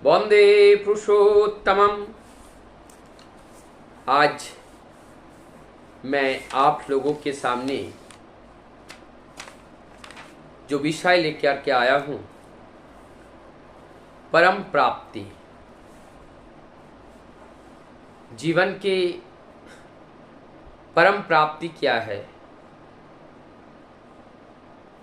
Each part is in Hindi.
वंदे पुरुषोत्तमम। आज मैं आप लोगों के सामने जो विषय लेकर के आया हूँ, परम प्राप्ति। जीवन के परम प्राप्ति क्या है?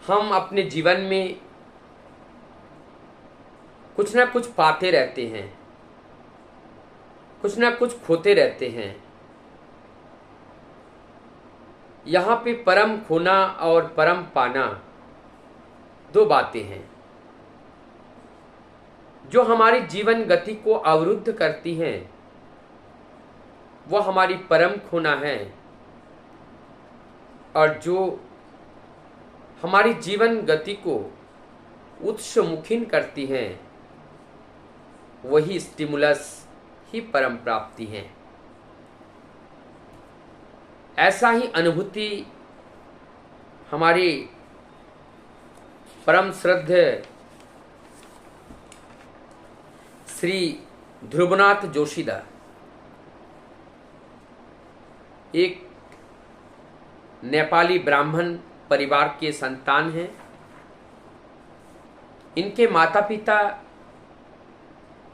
हम अपने जीवन में कुछ ना कुछ पाते रहते हैं, कुछ ना कुछ खोते रहते हैं। यहाँ पे परम खोना और परम पाना दो बातें हैं जो हमारी जीवन गति को अवरुद्ध करती हैं। वो हमारी परम खोना है, और जो हमारी जीवन गति को उत्समुखीन करती हैं, वही स्टिमुलस ही परम प्राप्ति है। ऐसा ही अनुभूति हमारे परम श्रद्धेय श्री ध्रुवनाथ जोशीदा एक नेपाली ब्राह्मण परिवार के संतान हैं। इनके माता पिता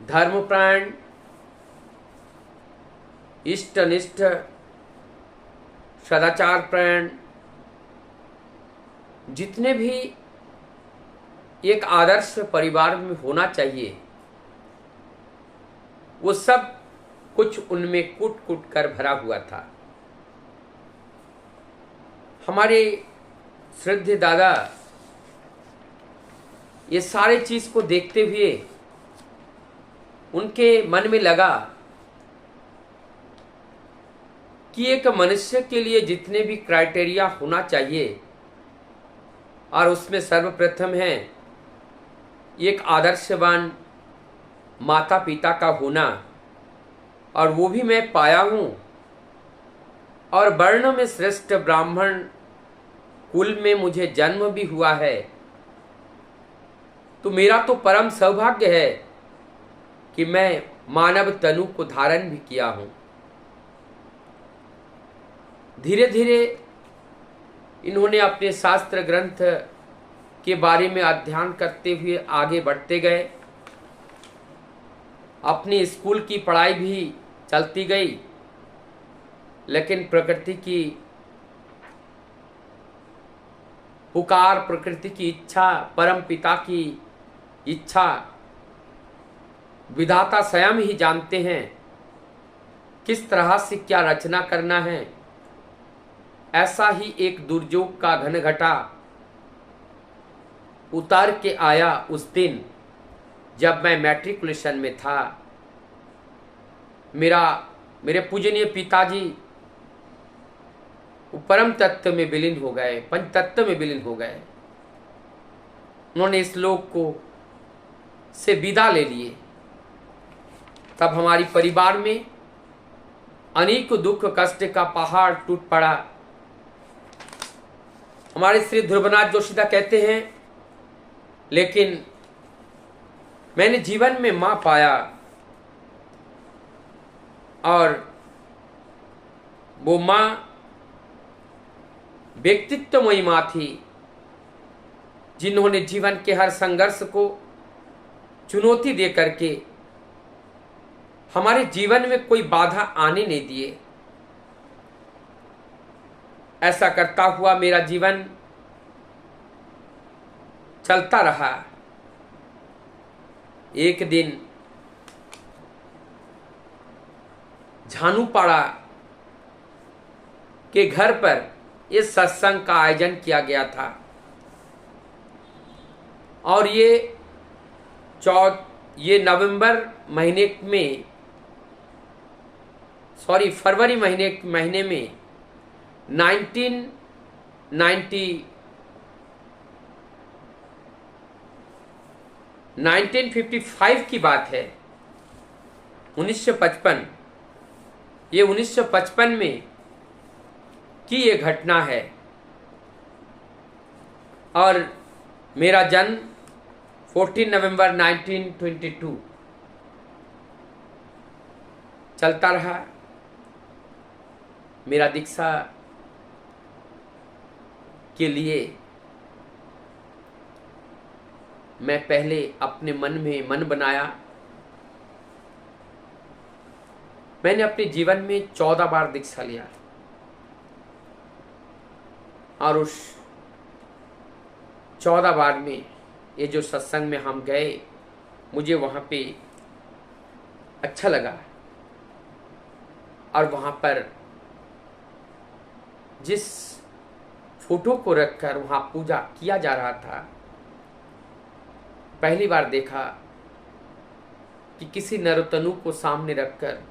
धर्मप्राण, इष्टनिष्ठ, सदाचार प्राण, जितने भी एक आदर्श परिवार में होना चाहिए, वो सब कुछ उनमें कूट कूट कर भरा हुआ था। हमारे श्रद्धेय दादा ये सारे चीज को देखते हुए उनके मन में लगा कि एक मनुष्य के लिए जितने भी क्राइटेरिया होना चाहिए, और उसमें सर्वप्रथम है एक आदर्शवान माता पिता का होना, और वो भी मैं पाया हूँ। और वर्ण में श्रेष्ठ ब्राह्मण कुल में मुझे जन्म भी हुआ है, तो मेरा तो परम सौभाग्य है कि मैं मानव तनु को धारण भी किया हूँ। धीरे धीरे इन्होंने अपने शास्त्र ग्रंथ के बारे में अध्ययन करते हुए आगे बढ़ते गए। अपनी स्कूल की पढ़ाई भी चलती गई, लेकिन प्रकृति की पुकार, प्रकृति की इच्छा, परम पिता की इच्छा, विधाता स्वयं ही जानते हैं किस तरह से क्या रचना करना है। ऐसा ही एक दुर्योग का घनघटा उतार के आया उस दिन जब मैं मैट्रिकुलेशन में था। मेरे पूजनीय पिताजी वो परम तत्व में विलीन हो गए, पंच तत्व में विलीन हो गए। उन्होंने इस लोक को से विदा ले लिए। तब हमारी परिवार में अनेक दुख कष्ट का पहाड़ टूट पड़ा। हमारे श्री ध्रुवनाथ जोशीदा कहते हैं, लेकिन मैंने जीवन में मां पाया, और वो मां व्यक्तित्वमयी मां थी, जिन्होंने जीवन के हर संघर्ष को चुनौती दे करके हमारे जीवन में कोई बाधा आने नहीं दिए। ऐसा करता हुआ मेरा जीवन चलता रहा। एक दिन झानूपाड़ा के घर पर इस सत्संग का आयोजन किया गया था, और फरवरी महीने में 1955 की बात है। 1955, ये 1955 में की ये घटना है। और मेरा जन्म 14 नवंबर 1922 चलता रहा। मेरा दीक्षा के लिए मैं पहले अपने मन में मन बनाया। मैंने अपने जीवन में 14 बार दीक्षा लिया और उस 14 बार में ये जो सत्संग में हम गए, मुझे वहाँ पे अच्छा लगा। और वहाँ पर जिस फोटो को रखकर वहाँ पूजा किया जा रहा था, पहली बार देखा कि किसी नरोत्तनु को सामने रखकर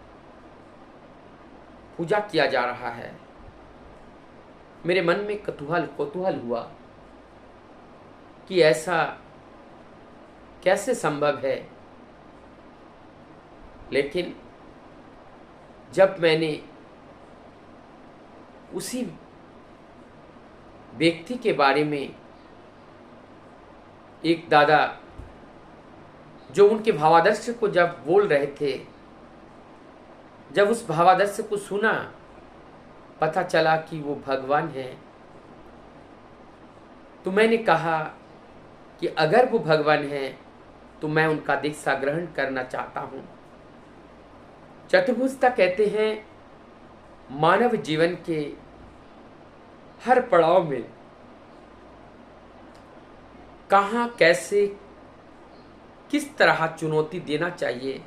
पूजा किया जा रहा है। मेरे मन में कौतूहल हुआ कि ऐसा कैसे संभव है। लेकिन जब मैंने उसी व्यक्ति के बारे में, एक दादा जो उनके भावादर्श को जब बोल रहे थे, जब उस भावादर्श को सुना, पता चला कि वो भगवान है। तो मैंने कहा कि अगर वो भगवान है तो मैं उनका दीक्षा ग्रहण करना चाहता हूँ। चतुर्भुजता कहते हैं मानव जीवन के हर पड़ाव में कहाँ कैसे किस तरह चुनौती देना चाहिए,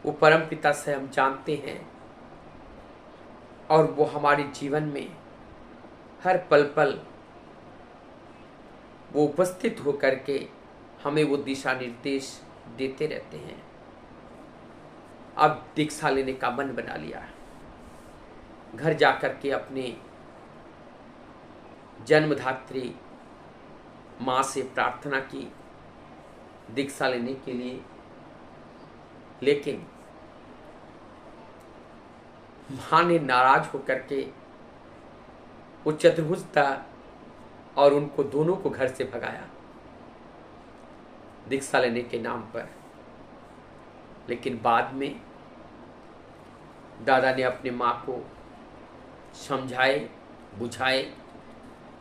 वो परमपिता से हम जानते हैं। और वो हमारे जीवन में हर पल पल वो उपस्थित होकर के हमें वो दिशा निर्देश देते रहते हैं। अब दीक्षा लेने का मन बना लिया। घर जाकर के अपने जन्मधात्री माँ से प्रार्थना की दीक्षा लेने के लिए। लेकिन माँ ने नाराज होकर के वो चतुर्भुजता और उनको दोनों को घर से भगाया दीक्षा लेने के नाम पर। लेकिन बाद में दादा ने अपने माँ को समझाए, बुझाए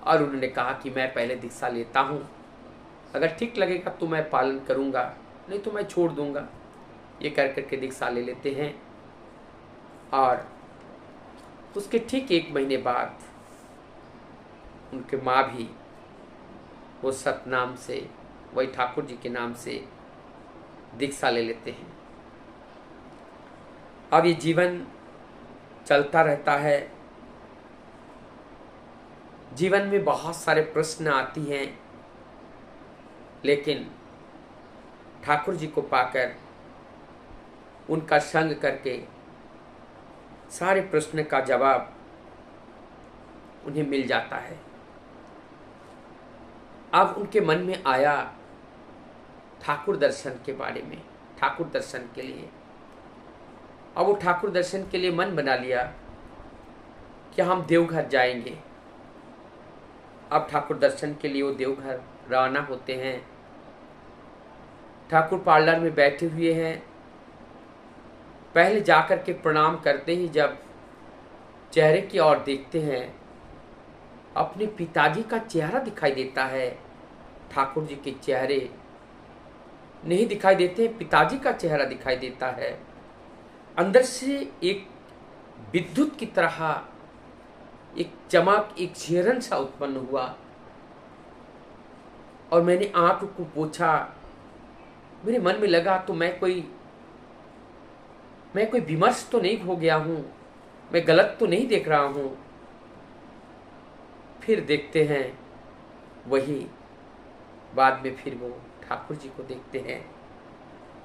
और उन्होंने कहा कि मैं पहले दीक्षा लेता हूँ, अगर ठीक लगेगा तो मैं पालन करूँगा, नहीं तो मैं छोड़ दूँगा। ये कर करके दीक्षा ले लेते हैं। और उसके ठीक 1 महीने बाद उनके माँ भी वो सतनाम से, वही ठाकुर जी के नाम से दीक्षा ले लेते हैं। अब ये जीवन चलता रहता है। जीवन में बहुत सारे प्रश्न आती हैं, लेकिन ठाकुर जी को पाकर, उनका संग करके सारे प्रश्न का जवाब उन्हें मिल जाता है। अब उनके मन में आया ठाकुर दर्शन के बारे में, ठाकुर दर्शन के लिए। अब वो ठाकुर दर्शन के लिए मन बना लिया कि हम देवघर जाएंगे। अब ठाकुर दर्शन के लिए वो देवघर रवाना होते हैं। ठाकुर पार्लर में बैठे हुए हैं। पहले जाकर के प्रणाम करते ही जब चेहरे की ओर देखते हैं, अपने पिताजी का चेहरा दिखाई देता है। ठाकुर जी के चेहरे नहीं दिखाई देते, पिताजी का चेहरा दिखाई देता है। अंदर से एक विद्युत की तरह एक चमक, एक छेरन सा उत्पन्न हुआ। और मैंने आंख को पोंछा। मेरे मन में लगा तो मैं कोई विमर्श तो नहीं हो गया हूँ, मैं गलत तो नहीं देख रहा हूँ। फिर देखते हैं वही, बाद में फिर वो ठाकुर जी को देखते हैं।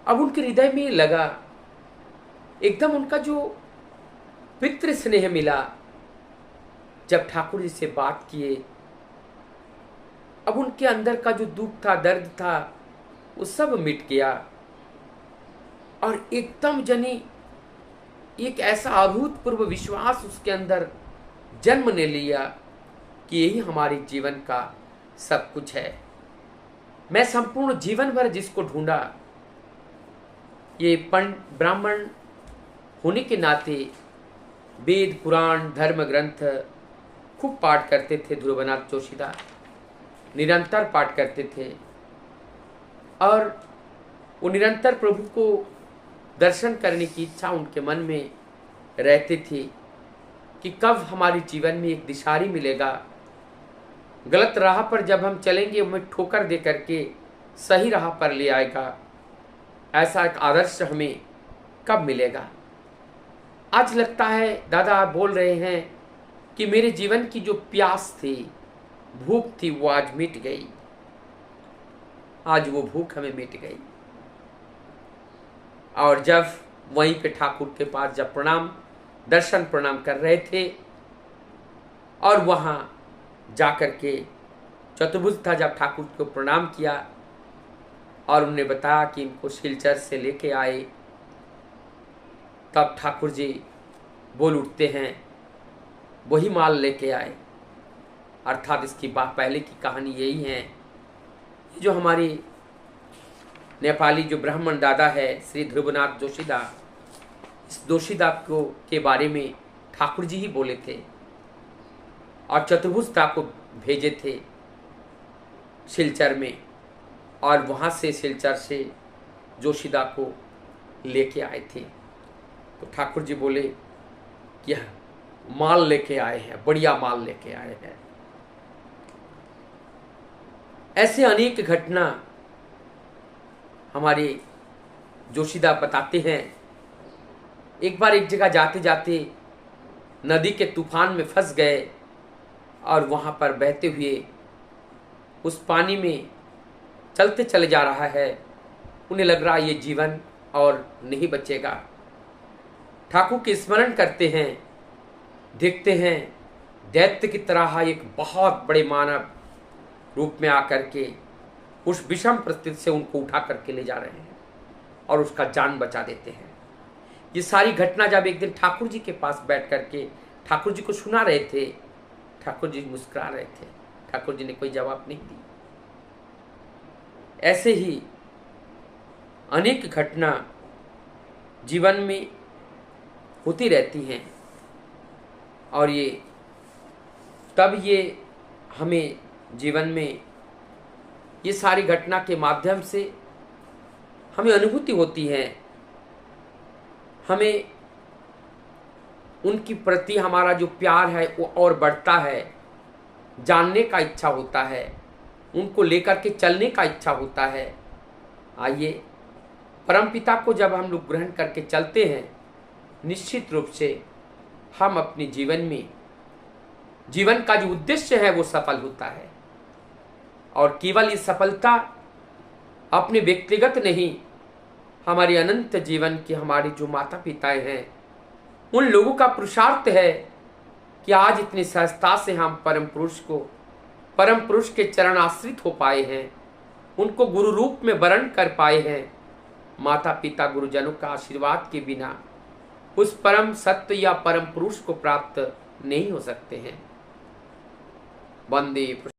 अब उनके हृदय में लगा एकदम उनका जो पितृ स्नेह मिला जब ठाकुर जी से बात किए। अब उनके अंदर का जो दुख था, दर्द था, वो सब मिट गया। और एकदम जनी एक ऐसा अभूतपूर्व विश्वास उसके अंदर जन्म ने लिया कि यही हमारे जीवन का सब कुछ है। मैं संपूर्ण जीवन भर जिसको ढूंढा, ये ब्राह्मण होने के नाते वेद पुराण धर्म ग्रंथ खूब पाठ करते थे। ध्रुवनाथ जोशीदास निरंतर पाठ करते थे और वो निरंतर प्रभु को दर्शन करने की इच्छा उनके मन में रहती थी कि कब हमारे जीवन में एक दिशारी मिलेगा, गलत राह पर जब हम चलेंगे हमें ठोकर दे करके सही राह पर ले आएगा। ऐसा एक आदर्श हमें कब मिलेगा। आज लगता है दादा आप बोल रहे हैं कि मेरे जीवन की जो प्यास थी, भूख थी, वो आज मिट गई। आज वो भूख हमें मिट गई। और जब वहीं पे ठाकुर के पास जब दर्शन प्रणाम कर रहे थे और वहाँ जाकर के चतुर्भुज था, जब ठाकुर को प्रणाम किया और उन्होंने बताया कि इनको सिलचर से लेके आए, तब ठाकुर जी बोल उठते हैं वही माल लेके आए। अर्थात इसकी बात पहले की कहानी यही है। जो हमारी नेपाली जो ब्राह्मण दादा है श्री ध्रुवनाथ जोशीदास, इस जोशीदास को के बारे में ठाकुर जी ही बोले थे और चतुर्भुजता को भेजे थे सिलचर में, और वहाँ से सिलचर से जोशीदास को लेके आए थे। तो ठाकुर जी बोले कि यह माल लेके आए हैं, बढ़िया माल लेके आए हैं। ऐसे अनेक घटना हमारे जोशीदास बताते हैं। एक बार एक जगह जाते जाते नदी के तूफान में फंस गए और वहाँ पर बहते हुए उस पानी में चलते चले जा रहा है। उन्हें लग रहा ये जीवन और नहीं बचेगा। ठाकुर के स्मरण करते हैं, देखते हैं दैत्य की तरह एक बहुत बड़े मानव रूप में आकर के उस विषम परिस्थिति से उनको उठा करके ले जा रहे हैं और उसका जान बचा देते हैं। ये सारी घटना जब एक दिन ठाकुर जी के पास बैठ करके ठाकुर जी को सुना रहे थे, ठाकुर जी मुस्कुरा रहे थे। ठाकुर जी ने कोई जवाब नहीं दी। ऐसे ही अनेक घटना जीवन में होती रहती हैं और ये हमें जीवन में ये सारी घटना के माध्यम से हमें अनुभूति होती है। हमें उनकी प्रति हमारा जो प्यार है वो और बढ़ता है, जानने का इच्छा होता है, उनको लेकर के चलने का इच्छा होता है। आइए परमपिता को जब हम लोग ग्रहण करके चलते हैं, निश्चित रूप से हम अपने जीवन का जो उद्देश्य है वो सफल होता है। और केवल ये सफलता अपने व्यक्तिगत नहीं, हमारे अनंत जीवन के हमारे जो माता पिताएं हैं उन लोगों का पुरुषार्थ है कि आज इतनी सहजता से हम परम पुरुष के चरण आश्रित हो पाए हैं, उनको गुरु रूप में वरण कर पाए हैं। माता पिता गुरुजनों का आशीर्वाद के बिना उस परम सत्य या परम पुरुष को प्राप्त नहीं हो सकते हैं। वंदे